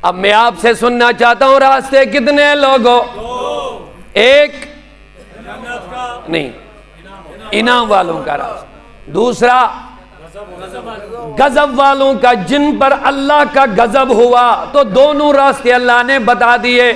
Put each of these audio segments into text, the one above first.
اب میں آپ سے سننا چاہتا ہوں راستے کتنے لوگوں؟ ایک نہیں، انعام والوں کا راستہ، دوسرا غضب والوں کا، جن پر اللہ کا غضب ہوا۔ تو دونوں راستے اللہ نے بتا دیے،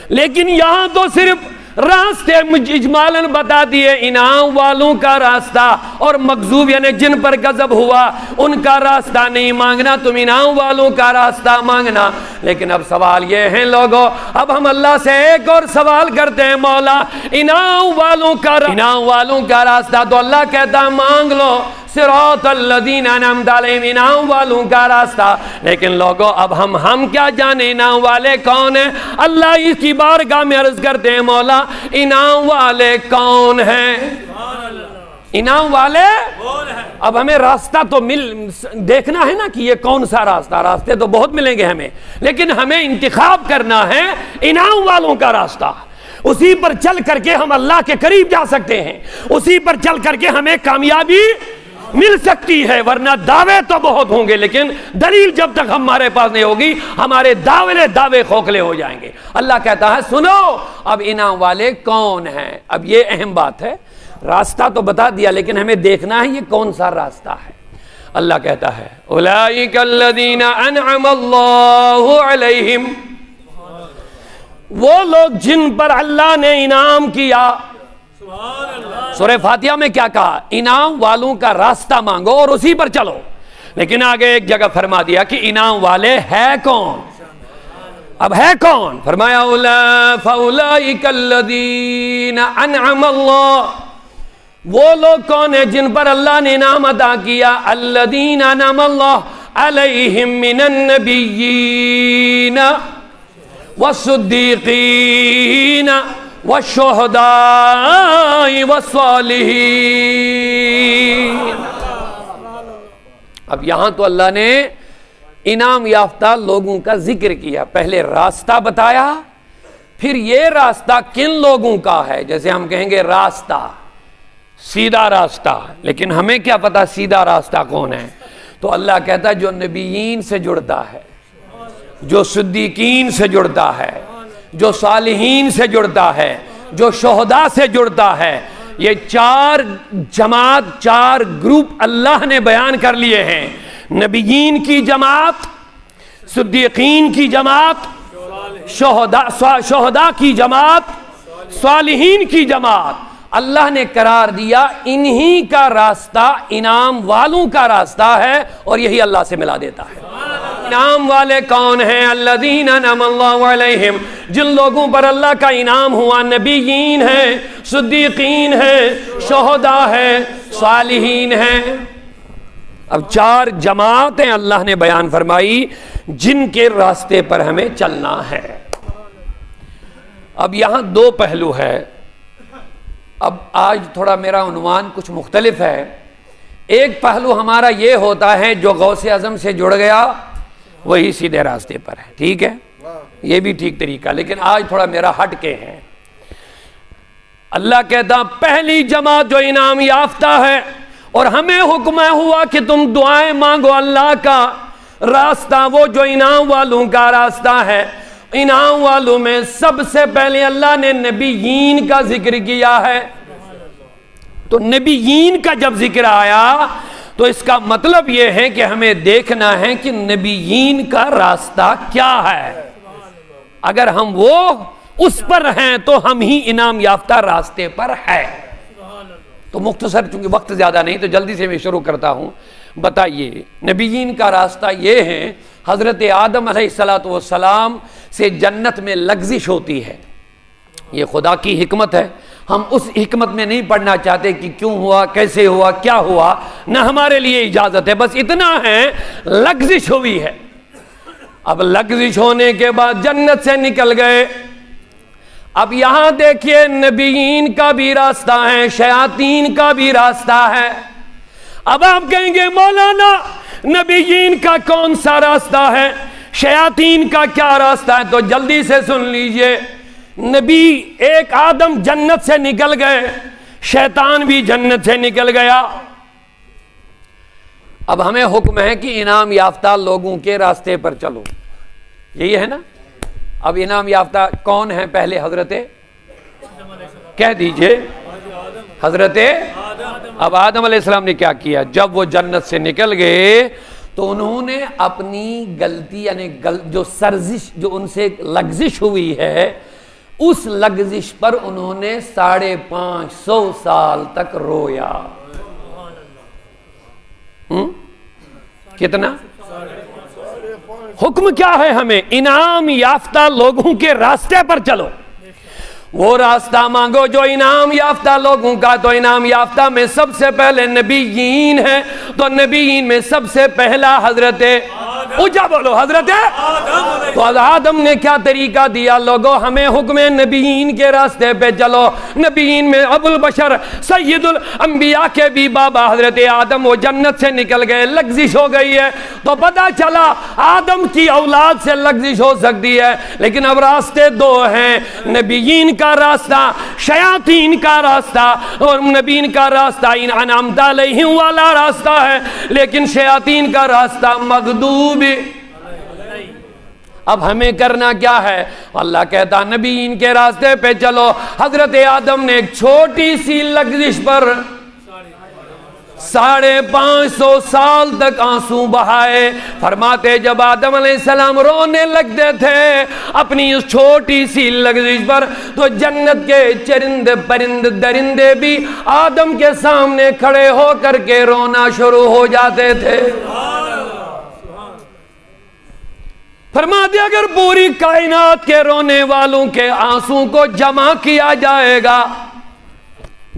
لیکن یہاں تو صرف راستے اجمالاً بتا دیے، انعام والوں کا راستہ اور مغضوب یعنی جن پر غضب ہوا ان کا راستہ نہیں مانگنا، تم انعام والوں کا راستہ مانگنا۔ لیکن اب سوال یہ ہے لوگوں، اب ہم اللہ سے ایک اور سوال کرتے ہیں، مولا انعام والوں کا راستہ تو اللہ کہتا ہے مانگ لو، صراط الذین انعمت علیہم، انعام والوں کا راستہ۔ لیکن لوگوں اب ہم کیا جانے انعام والے کون ہیں؟ اللہ اس کی بارگاہ میں عرض کرتے ہیں مولا انعام والے کون ہیں؟ انعام والے اب ہمیں راستہ تو دیکھنا ہے نا کہ یہ کون سا راستہ، راستے تو بہت ملیں گے ہمیں، لیکن ہمیں انتخاب کرنا ہے انعام والوں کا راستہ۔ اسی پر چل کر کے ہم اللہ کے قریب جا سکتے ہیں، اسی پر چل کر کے ہمیں کامیابی مل سکتی ہے، ورنہ دعوے تو بہت ہوں گے لیکن دلیل جب تک ہمارے پاس نہیں ہوگی ہمارے دعوے کھوکھلے ہو جائیں گے۔ اللہ کہتا ہے سنو اب انعام والے کون ہیں۔ اب یہ اہم بات ہے، راستہ تو بتا دیا لیکن ہمیں دیکھنا ہے یہ کون سا راستہ ہے۔ اللہ کہتا ہے اولئک الذین انعم اللہ علیہم، وہ لوگ جن پر اللہ نے انعام کیا۔ سورہ فاتحہ میں کیا کہا؟ انعام والوں کا راستہ مانگو اور اسی پر چلو، لیکن آگے ایک جگہ فرما دیا کہ انعام والے ہے کون۔ اب ہے کون؟ فرمایا فَأُولَئِكَ الَّذِينَ أَنْعَمَ اللَّهُ، وہ لوگ کون ہیں جن پر اللہ نے انعام عطا کیا؟ الَّذِينَ أَنْعَمَ اللَّهُ عَلَيْهِمْ مِنَ النَّبِيِّينَ وَالصِّدِّيقِينَ وَالشُّهَدَاءِ وَالصَّالِحِينَ۔ اب یہاں تو اللہ نے انعام یافتہ لوگوں کا ذکر کیا، پہلے راستہ بتایا، پھر یہ راستہ کن لوگوں کا ہے؟ جیسے ہم کہیں گے راستہ سیدھا راستہ، لیکن ہمیں کیا پتا سیدھا راستہ کون ہے؟ تو اللہ کہتا ہے جو نبیین سے جڑتا ہے، جو صدیقین سے جڑتا ہے، جو صالحین سے جڑتا ہے، جو شہداء سے جڑتا ہے، یہ چار جماعت، چار گروپ اللہ نے بیان کر لیے ہیں۔ نبیین کی جماعت، صدیقین کی جماعت، شہداء کی جماعت، صالحین کی جماعت۔ اللہ نے قرار دیا انہی کا راستہ انعام والوں کا راستہ ہے، اور یہی اللہ سے ملا دیتا ہے۔ انعام والے کون ہیں؟ الذین انعم اللہ علیہم، جن لوگوں پر اللہ کا انعام ہوا، نبیین ہیں، صدیقین ہیں، شہداء ہیں، صالحین ہیں۔ اب چار جماعتیں اللہ نے بیان فرمائی جن کے راستے پر ہمیں چلنا ہے۔ اب یہاں دو پہلو ہے، اب آج تھوڑا میرا عنوان کچھ مختلف ہے۔ ایک پہلو ہمارا یہ ہوتا ہے جو غوث اعظم سے جڑ گیا وہی سیدھے راستے پر ہے، ٹھیک ہے، یہ بھی ٹھیک طریقہ، لیکن آج تھوڑا میرا ہٹ کے ہے۔ اللہ کہتا پہلی جماعت جو انعام یافتہ ہے اور ہمیں حکم ہوا کہ تم دعائیں مانگو، اللہ کا راستہ وہ جو انعام والوں کا راستہ ہے۔ انعام والوں میں سب سے پہلے اللہ نے نبیین کا ذکر کیا ہے۔ تو نبیین کا جب ذکر آیا تو اس کا مطلب یہ ہے کہ ہمیں دیکھنا ہے کہ نبیین کا راستہ کیا ہے۔ اگر ہم وہ اس پر ہیں تو ہم ہی انعام یافتہ راستے پر ہے۔ تو مختصر چونکہ وقت زیادہ نہیں تو جلدی سے میں شروع کرتا ہوں۔ بتائیے نبیین کا راستہ یہ ہے، حضرت آدم علیہ السلام سے جنت میں لغزش ہوتی ہے، یہ خدا کی حکمت ہے، ہم اس حکمت میں نہیں پڑھنا چاہتے کہ کیوں ہوا، کیسے ہوا، کیا ہوا، نہ ہمارے لیے اجازت ہے، بس اتنا ہے لغزش ہوئی ہے۔ اب لغزش ہونے کے بعد جنت سے نکل گئے۔ اب یہاں دیکھیے نبیین کا بھی راستہ ہے، شیاطین کا بھی راستہ ہے۔ اب آپ کہیں گے مولانا نبیین کا کون سا راستہ ہے، شیاطین کا کیا راستہ ہے؟ تو جلدی سے سن لیجئے، نبی ایک آدم جنت سے نکل گئے، شیطان بھی جنت سے نکل گیا۔ اب ہمیں حکم ہے کہ انعام یافتہ لوگوں کے راستے پر چلو۔ یہی ہے نا؟ اب انعام یافتہ کون ہیں پہلے؟ حضرت کہہ دیجئے حضرت اب آدم علیہ السلام نے کیا کیا؟ جب وہ جنت سے نکل گئے تو انہوں نے اپنی غلطی یعنی جو سرزش جو ان سے لغزش ہوئی ہے اس لغزش پر انہوں نے 550 سال تک رویا. کتنا؟ حکم کیا ہے ہمیں؟ انعام یافتہ لوگوں کے راستے پر چلو. وہ راستہ مانگو جو انعام یافتہ لوگوں کا. تو انعام یافتہ میں سب سے پہلے نبیین ہیں. تو نبیین میں سب سے پہلا حضرت اونچا بولو حضرت تو آدم نے کیا طریقہ دیا؟ لوگوں ہمیں حکم نبیین کے راستے پہ چلو. نبیین میں ابو البشر سید الانبیاء کے بھی بابا حضرت آدم وہ جنت سے نکل گئے. لغزش ہو گئی ہے تو پتہ چلا آدم کی اولاد سے لغزش ہو سکتی ہے لیکن اب راستے دو ہیں. نبیین کا راستہ، شیاطین کا راستہ. اور نبیین کا راستہ انعمت علیہم والا راستہ ہے لیکن شیاطین کا راستہ مغضوب. اب ہمیں کرنا کیا ہے؟ اللہ کہتا نبیین کے راستے پہ چلو. حضرت آدم نے ایک چھوٹی سی لغزش پر 550 سال تک آنسو بہائے. فرماتے جب آدم علیہ السلام رونے لگتے تھے اپنی اس چھوٹی سی لغزش پر تو جنت کے چرند پرند درندے بھی آدم کے سامنے کھڑے ہو کر کے رونا شروع ہو جاتے تھے. فرماتے اگر پوری کائنات کے رونے والوں کے آنسوں کو جمع کیا جائے گا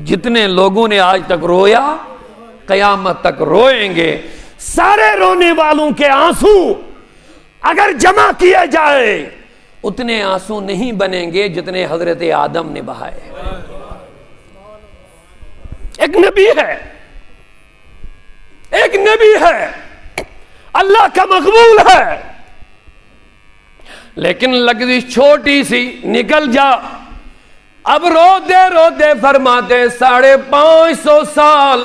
جتنے لوگوں نے آج تک رویا قیامت تک روئیں گے. سارے رونے والوں کے آنسو اگر جمع کیے جائے اتنے آنسو نہیں بنیں گے جتنے حضرت آدم نے بہائے. ایک نبی ہے اللہ کا مقبول ہے لیکن لغزش چھوٹی سی نکل جا. اب روتے فرماتے 550 سال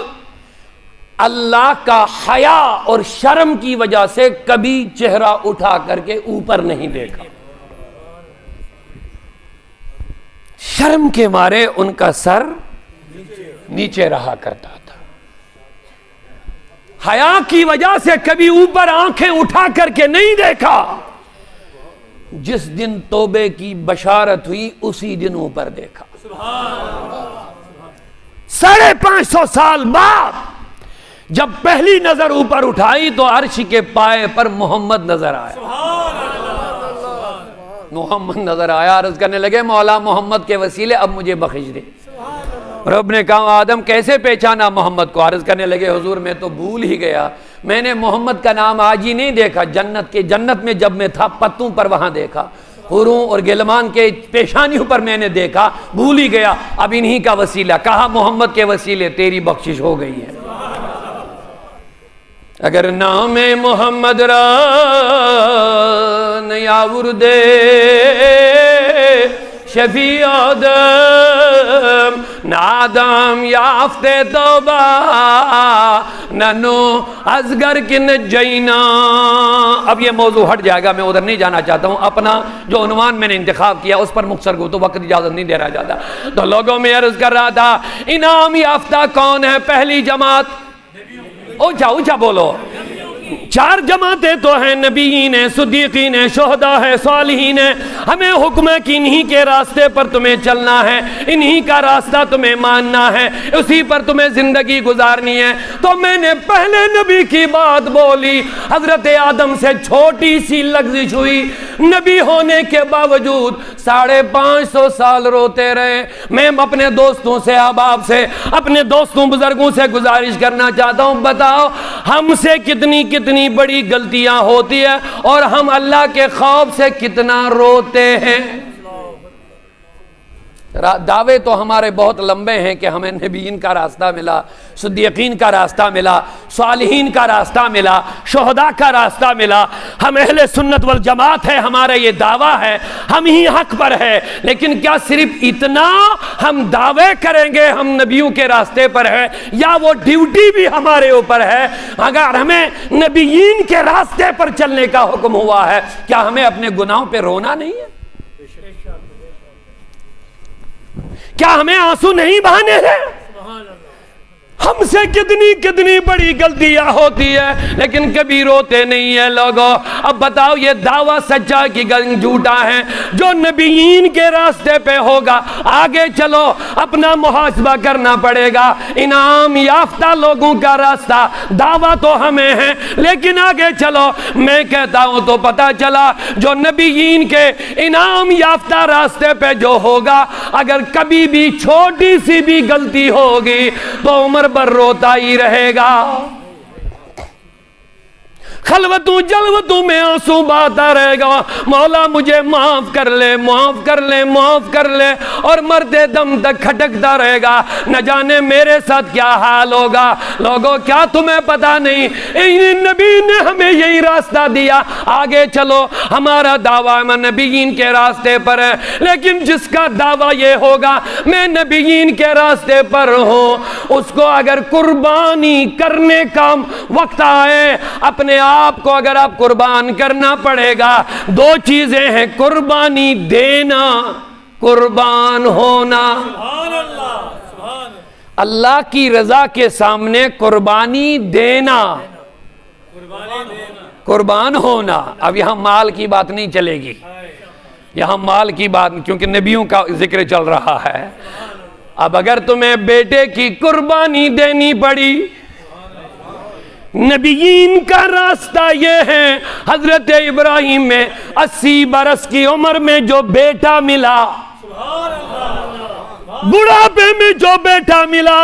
اللہ کا حیا اور شرم کی وجہ سے کبھی چہرہ اٹھا کر کے اوپر نہیں دیکھا. شرم کے مارے ان کا سر نیچے رہا کرتا تھا. حیا کی وجہ سے کبھی اوپر آنکھیں اٹھا کر کے نہیں دیکھا. جس دن توبے کی بشارت ہوئی اسی دن اوپر دیکھا. 550 سال بعد جب پہلی نظر اوپر اٹھائی تو عرش کے پائے پر محمد نظر آیا. عرض کرنے لگے مولا محمد کے وسیلے اب مجھے بخش دے. رب نے کہا آدم کیسے پہچانا محمد کو؟ عرض کرنے لگے حضور میں تو بھول ہی گیا. میں نے محمد کا نام آج ہی نہیں دیکھا. جنت میں جب میں تھا پتوں پر وہاں دیکھا, حوروں اور غلمان کے پیشانیوں پر میں نے دیکھا, بھول ہی گیا. اب انہی کا وسیلہ کہا محمد کے وسیلے تیری بخشش ہو گئی ہے. اگر نام محمد را نیاوردے شفیع آدم نادم یافتے توبہ ننو ازگر کن جینا. اب یہ موضوع ہٹ جائے گا, میں ادھر نہیں جانا چاہتا ہوں. اپنا جو عنوان میں نے انتخاب کیا اس پر مختصر کو تو وقت اجازت نہیں دے رہا جاتا. تو لوگوں میں عرض کر رہا تھا انعام یافتہ کون ہے؟ پہلی جماعت اونچا بولو. 4 جماعتیں تو ہیں, نبیین ہیں, صدیقین ہیں, شہداء ہیں, صالحین ہیں. ہمیں حکم ہے کہ انہی کے راستے پر تمہیں چلنا ہے, انہی کا راستہ تمہیں ماننا ہے, اسی پر تمہیں زندگی گزارنی ہے. تو میں نے پہلے نبی کی بات بولی. حضرت آدم سے چھوٹی سی لغزش ہوئی, نبی ہونے کے باوجود 550 سال روتے رہے. میں اپنے دوستوں سے, احباب سے, اپنے دوستوں بزرگوں سے گزارش کرنا چاہتا ہوں, بتاؤ ہم سے کتنی بڑی غلطیاں ہوتی ہیں اور ہم اللہ کے خوف سے کتنا روتے ہیں. دعوے تو ہمارے بہت لمبے ہیں کہ ہمیں نبیین کا راستہ ملا، صدیقین کا راستہ ملا، صالحین کا راستہ ملا، شہداء کا راستہ ملا۔ ہم اہل سنت والجماعت ہے، ہمارا یہ دعویٰ ہے، ہم ہی حق پر ہے۔ لیکن کیا صرف اتنا ہم دعوے کریں گے ہم نبیوں کے راستے پر ہے، یا وہ ڈیوٹی بھی ہمارے اوپر ہے؟ اگر ہمیں نبیین کے راستے پر چلنے کا حکم ہوا ہے، کیا ہمیں اپنے گناہوں پہ رونا نہیں ہے؟ کیا ہمیں آنسو نہیں بہانے ہیں؟ ہم سے کتنی بڑی غلطیاں ہوتی ہے لیکن کبھی روتے نہیں ہیں لوگوں۔ اب بتاؤ یہ دعویٰ سچا کی جھوٹا ہے؟ جو نبیین کے راستے پہ ہوگا آگے چلو اپنا محاسبہ کرنا پڑے گا۔ انعام یافتہ لوگوں کا راستہ دعویٰ تو ہمیں ہے، لیکن آگے چلو میں کہتا ہوں تو پتہ چلا جو نبیین کے انعام یافتہ راستے پہ جو ہوگا، اگر کبھی بھی چھوٹی سی بھی غلطی ہوگی تو عمر پر روتا ہی رہے گا، خلوتوں جلوتوں میں آنسو بہاتا رہے گا، مولا مجھے معاف کر لے، معاف کر لے، معاف کر لے، اور مرتے دم تک کھٹکتا رہے گا، نہ جانے میرے ساتھ کیا حال ہوگا۔ لوگوں کیا تمہیں پتا نہیں نبی نے ہمیں یہی راستہ دیا؟ آگے چلو ہمارا دعویٰ میں نبیین کے راستے پر ہے، لیکن جس کا دعویٰ یہ ہوگا میں نبیین کے راستے پر ہوں، اس کو اگر قربانی کرنے کا وقت آئے، اپنے آپ کو اگر آپ قربان کرنا پڑے گا۔ دو چیزیں ہیں، قربانی دینا، قربان ہونا۔ اللہ کی رضا کے سامنے قربانی دینا، قربان ہونا۔ اب یہاں مال کی بات نہیں چلے گی، یہاں مال کی بات، کیونکہ نبیوں کا ذکر چل رہا ہے۔ اب اگر تمہیں بیٹے کی قربانی دینی پڑی، نبیین کا راستہ یہ ہے، حضرت ابراہیم میں 80 برس کی عمر میں جو بیٹا ملا، بڑھاپے میں جو بیٹا ملا،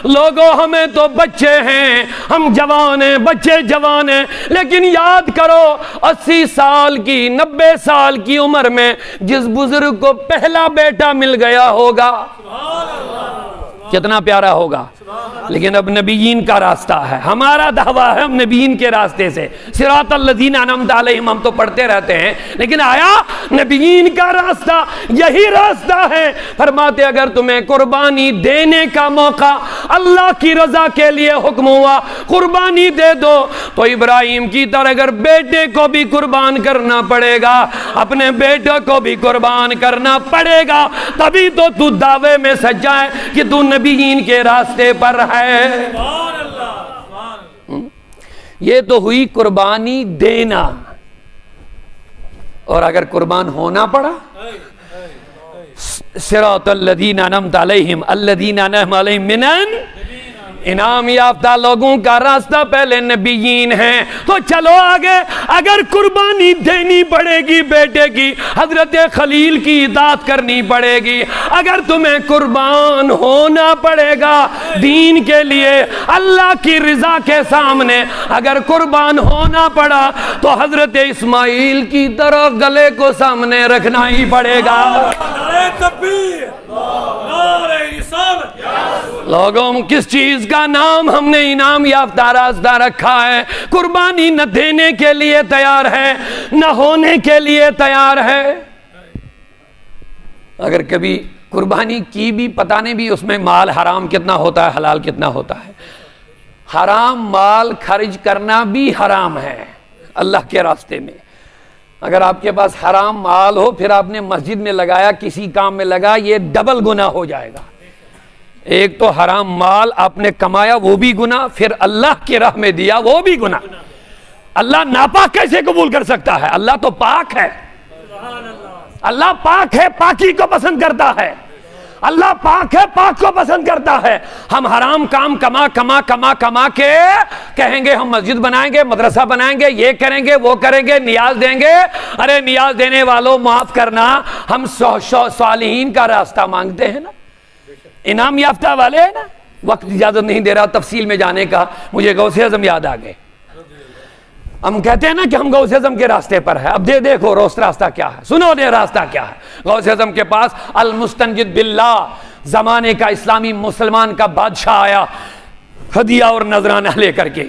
لوگوں ہمیں تو بچے ہیں، ہم جوان ہیں، بچے جوان ہیں، لیکن یاد کرو 80 سال کی 90 سال کی عمر میں جس بزرگ کو پہلا بیٹا مل گیا ہوگا کتنا پیارا ہوگا۔ لیکن اب نبیین کا راستہ ہے، ہمارا دعویٰ ہے ہم نبیین کے راستے سے، صراط الذین انعمت علیہم ہم تو پڑھتے رہتے ہیں، لیکن آیا نبیین کا راستہ یہی راستہ ہے؟ فرماتے اگر تمہیں قربانی دینے کا موقع اللہ کی رضا کے لیے حکم ہوا قربانی دے دو، تو ابراہیم کی طرح اگر بیٹے کو بھی قربان کرنا پڑے گا، اپنے بیٹے کو بھی قربان کرنا پڑے گا، تبھی تو دعوے میں سچا ہے کہ تو نبیین کے راستے پر ہے۔ یہ تو ہوئی قربانی دینا، اور اگر قربان ہونا پڑا، صراط الذین انعمت علیہم الذین انعم علیہم من انعام یافتہ لوگوں کا راستہ پہلے نبیین ہیں۔ تو چلو آگے، اگر قربانی دینی پڑے گی بیٹے کی، حضرت خلیل کی اطاعت کرنی پڑے گی، اگر تمہیں قربان ہونا پڑے گا دین کے لیے، اللہ کی رضا کے سامنے اگر قربان ہونا پڑا تو حضرت اسماعیل کی طرح گلے کو سامنے رکھنا ہی پڑے گا۔ لوگوں کس چیز کا نام ہم نے انعام یافتہ راستہ رکھا ہے؟ قربانی نہ دینے کے لیے تیار ہے، نہ ہونے کے لیے تیار ہے۔ اگر کبھی قربانی کی بھی پتہ نہیں بھی اس میں مال حرام کتنا ہوتا ہے حلال کتنا ہوتا ہے، حرام مال خرچ کرنا بھی حرام ہے اللہ کے راستے میں۔ اگر آپ کے پاس حرام مال ہو پھر آپ نے مسجد میں لگایا، کسی کام میں لگا، یہ ڈبل گناہ ہو جائے گا۔ ایک تو حرام مال آپ نے کمایا وہ بھی گناہ، پھر اللہ کی راہ میں دیا وہ بھی گناہ۔ اللہ ناپاک کیسے قبول کر سکتا ہے؟ اللہ تو پاک ہے، اللہ پاک ہے، پاکی کو پسند کرتا ہے، اللہ پاک ہے، پاک کو پسند کرتا ہے۔ ہم حرام کام کما کے کہیں گے ہم مسجد بنائیں گے، مدرسہ بنائیں گے، یہ کریں گے، وہ کریں گے، نیاز دیں گے۔ ارے نیاز دینے والوں معاف کرنا، ہم صالحین کا راستہ مانگتے ہیں نا، انعام یافتہ والے ہیں نا۔ وقت اجازت نہیں دے رہا تفصیل میں جانے کا، مجھے غوث اعظم یاد آ گئے۔ ہم کہتے ہیں نا کہ ہم غوث اعظم کے راستے پر ہے. اب دیکھو روست راستہ کیا ہے, سنو دے راستہ کیا ہے. غوث اعظم کے پاس المستنجد باللہ زمانے کا اسلامی مسلمان کا بادشاہ آیا ہدیہ اور نذرانہ لے کر کے.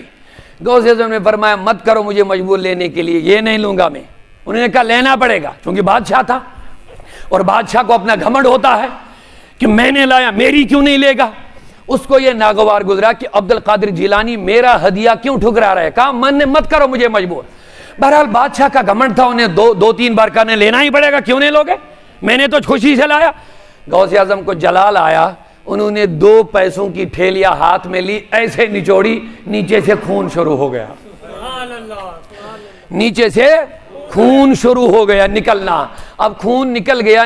غوث اعظم نے فرمایا مت کرو مجھے مجبور لینے کے لیے, یہ نہیں لوں گا میں. انہوں نے کہا لینا پڑے گا, کیونکہ بادشاہ تھا اور بادشاہ کو اپنا گھمنڈ ہوتا ہے کہ میں نے لایا, میری کیوں نہیں لے گا. اس کو یہ ناگوار گزرا کہ عبد القادر جیلانی میرا ہدیہ کیوں ٹھکرا رہا ہے. کہا من نے مت کرو مجھے مجبور. بہرحال بادشاہ کا گھمنڈ تھا, انہیں دو تین بار کہا لینا ہی پڑے گا, کیوں نہیں لوگے, میں نے تو خوشی سے لایا. غوث اعظم کو جلال آیا, انہوں نے 2 پیسوں کی تھیلیاں ہاتھ میں لی, ایسے نچوڑی, نیچے سے خون شروع ہو گیا. نیچے سے خون شروع ہو گیا نکلنا. اب خون نکل گیا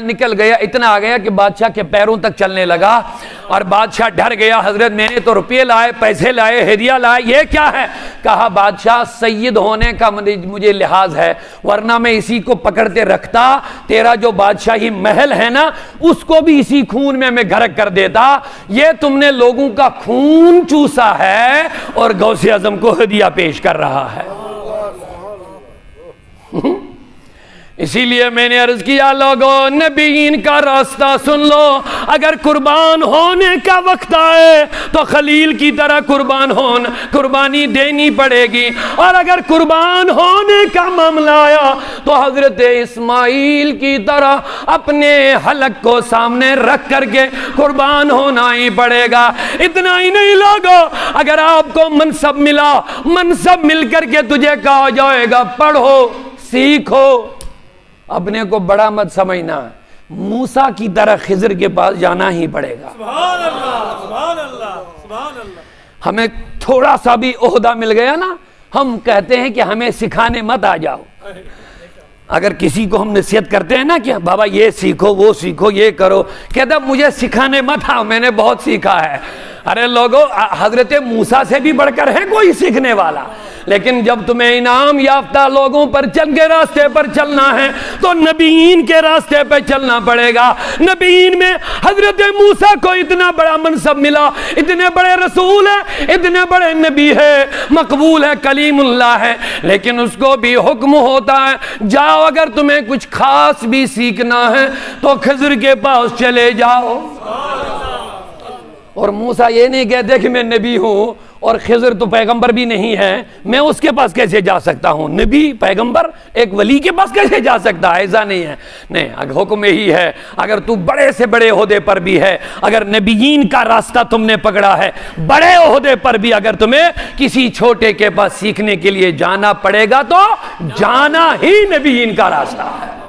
اتنا آ گیا کہ بادشاہ کے پیروں تک چلنے لگا اور بادشاہ ڈر گیا. حضرت میں نے تو روپے لائے, پیسے لائے, ہدیہ لائے, یہ کیا ہے. کہا بادشاہ سید ہونے کا مجھے لحاظ ہے, ورنہ میں اسی کو پکڑتے رکھتا, تیرا جو بادشاہی محل ہے نا اس کو بھی اسی خون میں غرق کر دیتا. یہ تم نے لوگوں کا خون چوسا ہے اور غوث اعظم کو ہدیہ پیش کر رہا ہے. اسی لیے میں نے عرض کیا لوگو نبیین کا راستہ سن لو. اگر قربان ہونے کا وقت آئے تو خلیل کی طرح قربانی دینی پڑے گی, اور اگر قربان ہونے کا معاملہ آیا تو حضرت اسماعیل کی طرح اپنے حلق کو سامنے رکھ کر کے قربان ہونا ہی پڑے گا. اتنا ہی نہیں لوگو, اگر آپ کو منصب ملا, منصب مل کر کے تجھے کہا جائے گا پڑھو سیکھو, اپنے کو بڑا مت سمجھنا, موسیٰ کی طرح خضر کے پاس جانا ہی پڑے گا. سبحان اللہ, سبحان اللہ, سبحان اللہ. ہمیں تھوڑا سا بھی عہدہ مل گیا نا, ہم کہتے ہیں کہ ہمیں سکھانے مت آ جاؤ. اگر کسی کو ہم نصیحت کرتے ہیں نا کہ بابا یہ سیکھو وہ سیکھو یہ کرو, کہتا مجھے سکھانے مت آؤ, میں نے بہت سیکھا ہے. ارے لوگوں, حضرت موسیٰ سے بھی بڑھ کر ہے کوئی سیکھنے والا, لیکن جب تمہیں انعام یافتہ لوگوں پر چل کے راستے پر چلنا ہے تو نبیین کے راستے پہ چلنا پڑے گا. نبیین میں حضرت موسیٰ کو اتنا بڑا منصب ملا, اتنے بڑے رسول ہے, اتنے بڑے نبی ہے, مقبول ہے, کلیم اللہ ہے, لیکن اس کو بھی حکم ہوتا ہے جاؤ اگر تمہیں کچھ خاص بھی سیکھنا ہے تو خضر کے پاس چلے جاؤ. اور موسیٰ یہ نہیں کہتے کہ میں نبی ہوں اور خضر تو پیغمبر بھی نہیں ہے, میں اس کے پاس کیسے جا سکتا ہوں. نبی پیغمبر ایک ولی کے پاس کیسے جا سکتا ہے, ایسا نہیں ہے. نہیں, حکم یہی ہے اگر تو بڑے سے بڑے عہدے پر بھی ہے, اگر نبیین کا راستہ تم نے پکڑا ہے, بڑے عہدے پر بھی اگر تمہیں کسی چھوٹے کے پاس سیکھنے کے لیے جانا پڑے گا تو جانا ہی نبیین کا راستہ ہے.